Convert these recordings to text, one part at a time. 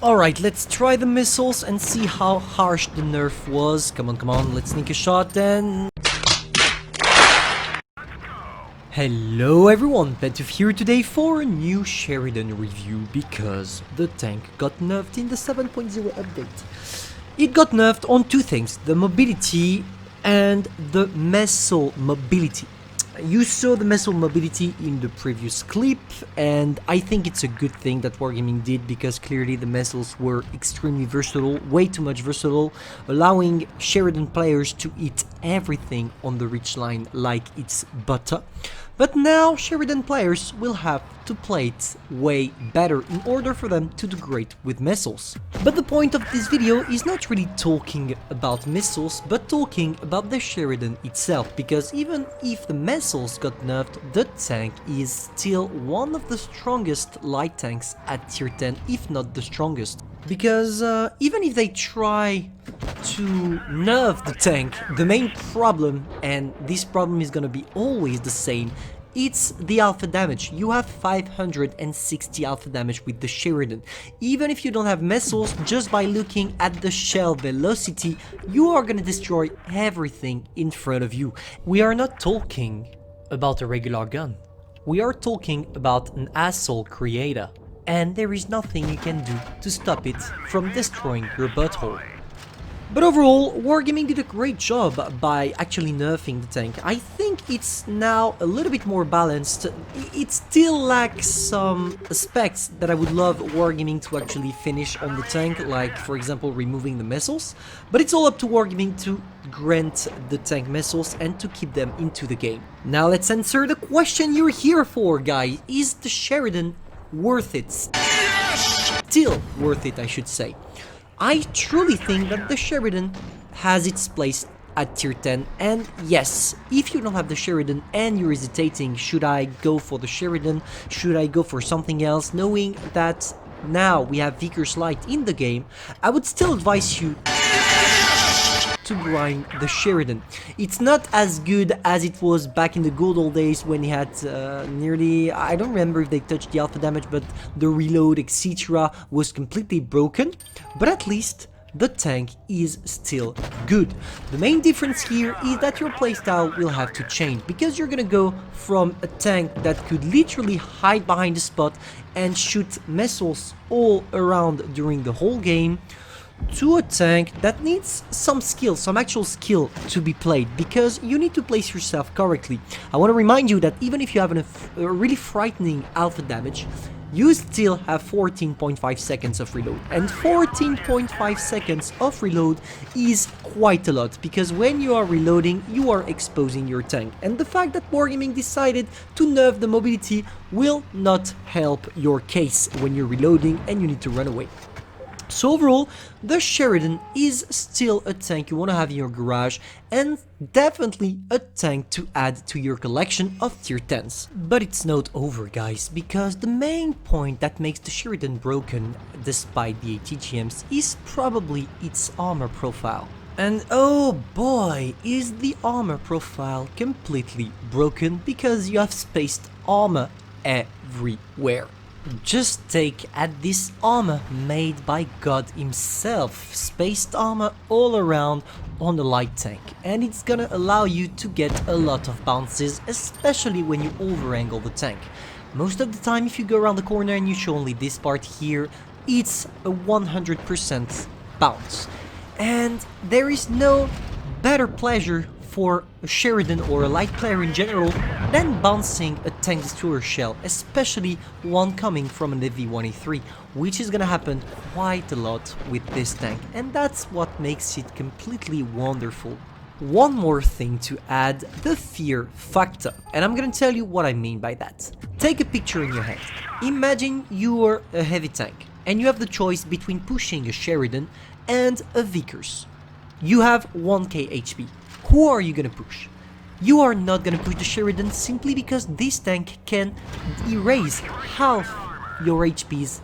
Alright, let's try the missiles and see how harsh the nerf was. Come on, let's sneak a shot then. Hello everyone, Pantoufleee here today for a new Sheridan review because the tank got nerfed in the 7.0 update. It got nerfed on two things, the mobility and the missile mobility. You saw the missile mobility in the previous clip, and I think it's a good thing that Wargaming did because clearly the missiles were extremely versatile, way too much versatile, allowing Sheridan players to eat everything on the reach line like it's butter. But now Sheridan players will have to play it way better in order for them to do great with missiles. But the point of this video is not really talking about missiles, but talking about the Sheridan itself, because even if the missiles got nerfed, the tank is still one of the strongest light tanks at tier 10, if not the strongest. Because even if they try to nerf the tank, the main problem, and this problem is gonna be always the same, it's the alpha damage. You have 560 alpha damage with the Sheridan. Even if you don't have missiles, just by looking at the shell velocity, you are gonna destroy everything in front of you. We are not talking about a regular gun. We are talking about an assault creator. And there is nothing you can do to stop it from destroying your butthole. But overall, Wargaming did a great job by actually nerfing the tank. I think it's now a little bit more balanced. It still lacks some aspects that I would love Wargaming to actually finish on the tank, like for example removing the missiles. But it's all up to Wargaming to grant the tank missiles and to keep them into the game. Now let's answer the question you're here for, guys. Is the Sheridan worth it? Still worth it, I should say. I truly think that the Sheridan has its place at tier 10, and yes, if you don't have the Sheridan and you're hesitating, should I go for the Sheridan, should I go for something else, knowing that now we have Vickers Light in the game, I would still advise you to grind the Sheridan. It's not as good as it was back in the good old days when he had nearly, I don't remember if they touched the alpha damage, but the reload etc. was completely broken, but at least the tank is still good. The main difference here is that your playstyle will have to change, because you're gonna go from a tank that could literally hide behind a spot and shoot missiles all around during the whole game, to a tank that needs some skill, some actual skill to be played, because you need to place yourself correctly. I want to remind you that even if you have a really frightening alpha damage, you still have 14.5 seconds of reload, and 14.5 seconds of reload is quite a lot, because when you are reloading you are exposing your tank, and the fact that Wargaming decided to nerf the mobility will not help your case when you're reloading and you need to run away. So overall, the Sheridan is still a tank you want to have in your garage, and definitely a tank to add to your collection of tier 10s. But it's not over, guys, because the main point that makes the Sheridan broken, despite the ATGMs, is probably its armor profile. And oh boy, is the armor profile completely broken, because you have spaced armor everywhere. Just take at this armor made by God himself, spaced armor all around on the light tank, and it's gonna allow you to get a lot of bounces, especially when you over-angle the tank. Most of the time if you go around the corner and you show only this part here, it's a 100% bounce. And there is no better pleasure for a Sheridan or a light player in general than bouncing a tank destroyer shell, especially one coming from an FV1A3, which is gonna happen quite a lot with this tank, and that's what makes it completely wonderful. One more thing to add, the fear factor, and I'm gonna tell you what I mean by that. Take a picture in your head. Imagine you are a heavy tank and you have the choice between pushing a Sheridan and a Vickers. You have 1k HP. Who are you gonna push? You are not gonna push the Sheridan simply because this tank can erase half your HPs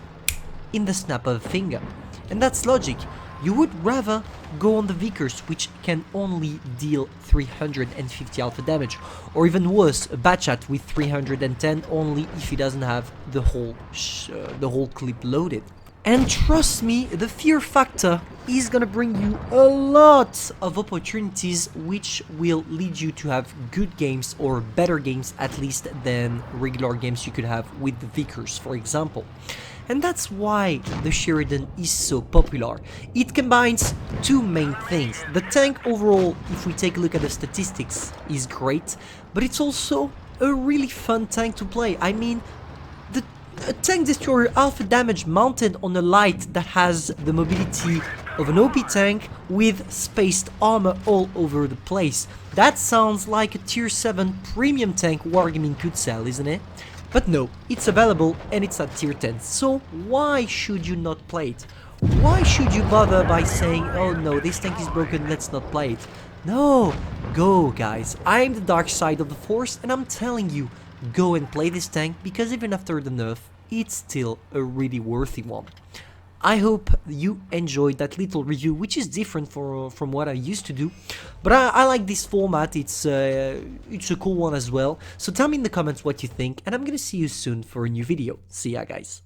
in the snap of a finger. And that's logic. You would rather go on the Vickers, which can only deal 350 alpha damage, or even worse, a Batchat with 310 only if he doesn't have the whole clip loaded. And trust me, the fear factor is gonna bring you a lot of opportunities which will lead you to have good games, or better games at least, than regular games you could have with the Vickers, for example. And that's why the Sheridan is so popular. It combines two main things. The tank overall, if we take a look at the statistics, is great, but it's also a really fun tank to play. I mean, a tank destroyer alpha damage mounted on a light that has the mobility of an OP tank with spaced armor all over the place. That sounds like a tier 7 premium tank Wargaming could sell, isn't it? But no, it's available and it's at tier 10, so why should you not play it? Why should you bother by saying, oh no, this tank is broken, let's not play it? No, go guys, I'm the dark side of the force and I'm telling you, go and play this tank, because even after the nerf, it's still a really worthy one. I hope you enjoyed that little review, which is different from what I used to do, but I like this format. It's a cool one as well. So tell me in the comments what you think, and I'm gonna see you soon for a new video. See ya guys.